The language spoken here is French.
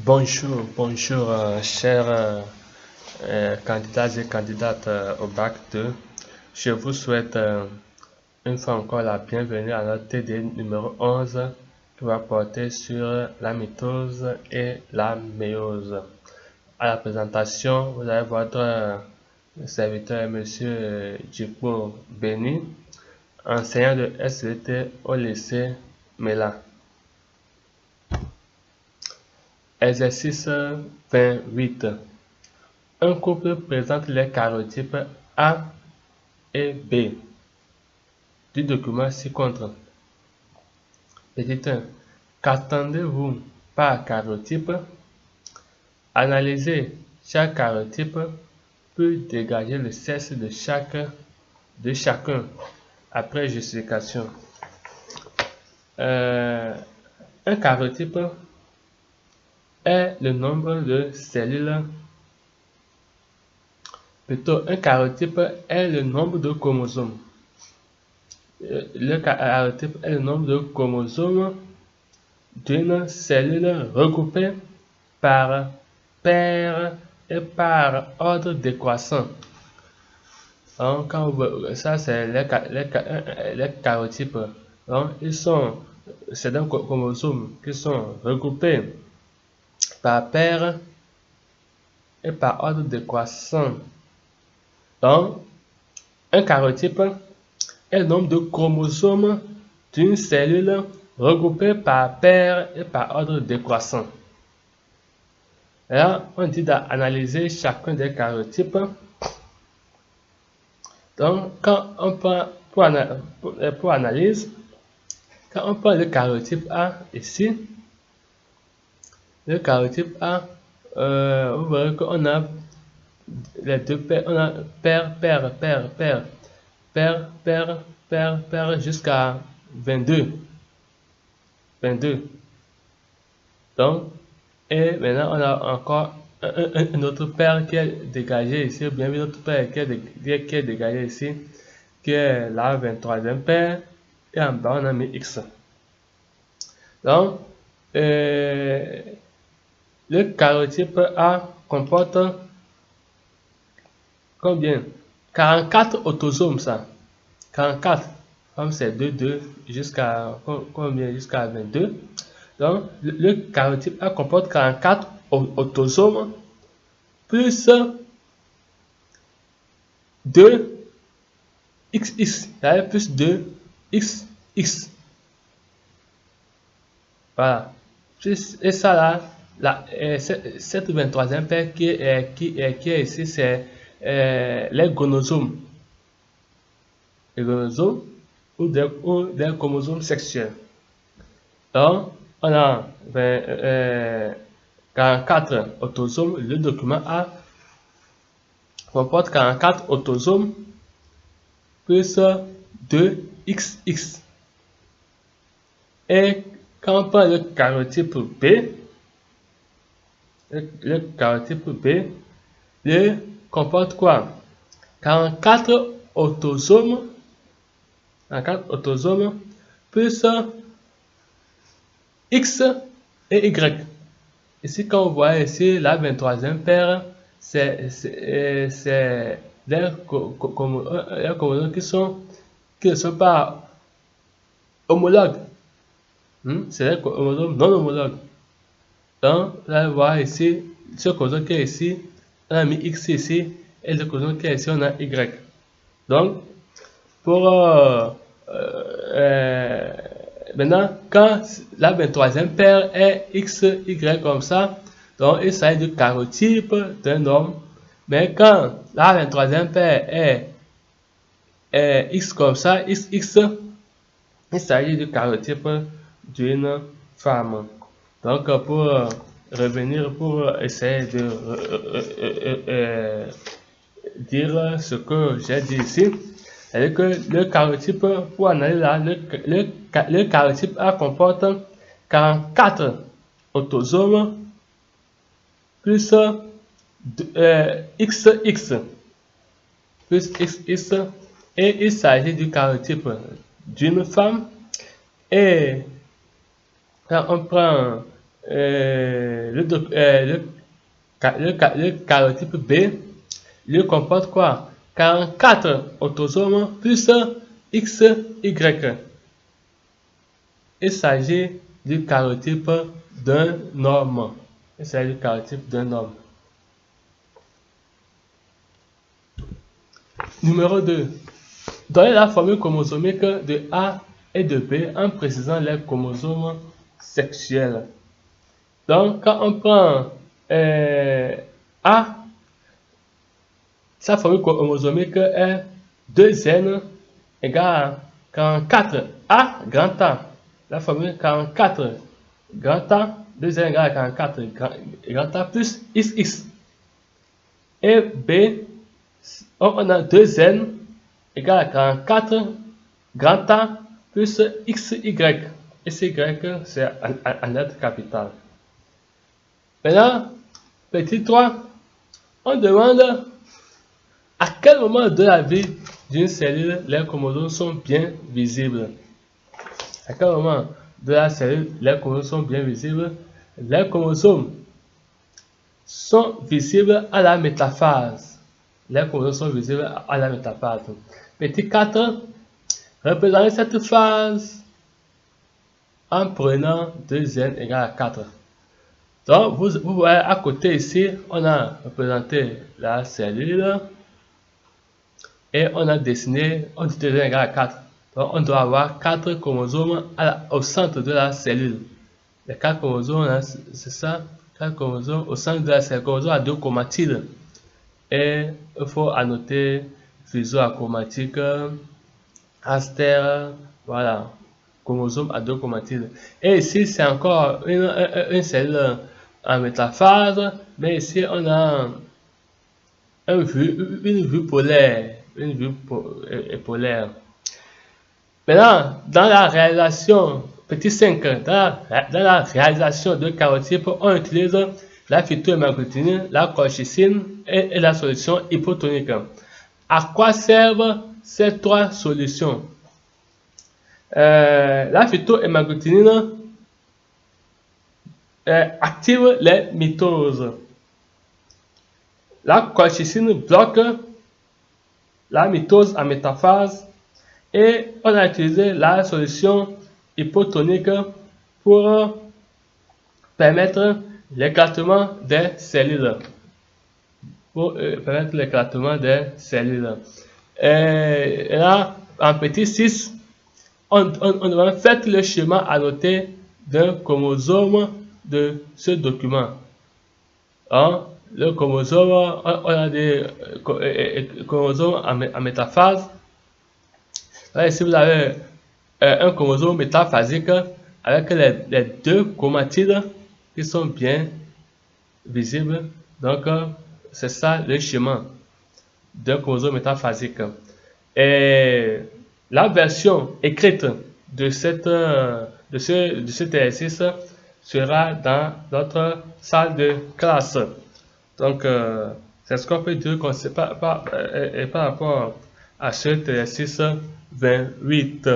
Bonjour, chers candidats et candidates au bac 2. Je vous souhaite une fois encore la bienvenue à notre TD numéro 11 qui va porter sur la mitose et la méiose. À la présentation, vous avez votre serviteur, Monsieur Djipo Béni, enseignant de SVT au lycée Mélan. Exercice 28. Un couple présente les cariotypes A et B du document ci-contre. Petit 1. Qu'attendez-vous par cariotype? Analysez chaque cariotype puis dégager le sexe de chacun après justification. Un cariotype est le nombre de cellules. Plutôt, un cariotype est le nombre de chromosomes. Le cariotype est le nombre de chromosomes d'une cellule regroupée par paire et par ordre décroissant. Donc, ça, c'est les cariotypes. Donc, c'est des chromosomes qui sont regroupés par paire et par ordre décroissant. Donc, un cariotype est le nombre de chromosomes d'une cellule regroupée par paire et par ordre décroissant. Là, on dit d'analyser chacun des cariotypes. Donc, quand on prend pour analyse, quand on prend le cariotype A ici, le cariotype A, vous verrez qu'on a les deux paires, on a paire jusqu'à 22. Donc, et maintenant on a encore une autre paire qui est dégagée ici, ou bien une autre paire qui est dégagée ici, qui est la 23e paire, et en bas on a mis X. Donc, le cariotype A comporte combien? 44 autosomes, ça. 44, comme c'est 2 jusqu'à combien? Jusqu'à 22. Donc, le cariotype A comporte 44 autosomes plus 2 XX, c'est-à-dire plus 2 XX. Voilà. Et ça là, cette 23e paire qui est ici, c'est les chromosomes. Les chromosomes ou des chromosomes sexuels. Donc, on a 44 autosomes. Le document A comporte 44 autosomes plus 2 XX. Et quand on prend le cariotype B, le cariotype B, il comporte quoi? 44 autosomes plus X et Y. Ici, quand vous voyez ici la 23e paire, c'est les chromosomes qui ne sont pas homologues. C'est les chromosomes non homologues. Donc, là, vous voyez ici, ce chromosome qui est ici, on a mis X ici, et le chromosome qui est ici, on a Y. Donc, maintenant, quand la 23e paire est X, Y comme ça, donc il s'agit du cariotype d'un homme. Mais quand la 23e paire est X comme ça, XX, il s'agit du cariotype d'une femme. Donc, pour revenir, pour essayer de dire ce que j'ai dit ici, c'est que le cariotype, pour analyser là, le cariotype A comporte 44 autosomes plus XX plus XX, et il s'agit du cariotype d'une femme. Et quand on prend le cariotype B, il comporte quoi? 44 autosomes plus XY. Il s'agit du cariotype d'un homme. Il s'agit du cariotype d'un homme. Numéro 2. Donnez la formule chromosomique de A et de B en précisant les chromosomes sexuels. Donc, quand on prend A, sa formule chromosomique est 2N égale 44 A grand A. La formule 44 grand A, 2N égale 44 grand A plus XX. Et B, on a 2N égale à 44 grand A plus XY. XY, c'est en lettre capitale. Maintenant, petit 3, on demande à quel moment de la vie d'une cellule les chromosomes sont bien visibles. À quel moment de la cellule les chromosomes sont bien visibles? Les chromosomes sont visibles à la métaphase. Les chromosomes sont visibles à la métaphase. Petit 4, représentez cette phase en prenant 2n égale à 4. Donc, vous voyez à côté ici, on a représenté la cellule et on a dessiné, on dit 2n égale à 4. Donc, on doit avoir 4 chromosomes au centre de la cellule. Les 4 chromosomes, c'est ça, 4 chromosomes au centre de la cellule, chromosomes à 2 chromatides. Et il faut annoter fuseau achromatique, aster, voilà, chromosome à 2 chromatides. Et ici, c'est encore une cellule en métaphase, mais ici, on a une vue polaire. Une vue polaire. Maintenant, dans la réalisation, petit 5, dans la réalisation de cariotypes, on utilise la phytohémagglutine, la colchicine et la solution hypotonique. À quoi servent ces 3 solutions? La phytohémagglutine active les mitoses. La colchicine bloque la mitose en métaphase et on a utilisé la solution hypotonique pour permettre l'éclatement des cellules. Et là, en petit 6, on va faire le schéma annoté d'un chromosome de ce document. Le chromosome, on a des chromosomes en métaphase. Là, ici, vous avez un chromosome métaphasique avec les 2 chromatides qui sont bien visibles. Donc, c'est ça le schéma d'un chromosome métaphasique. Et la version écrite de cet exercice sera dans notre salle de classe. Donc, c'est ce qu'on peut dire par rapport à cet exercice 28.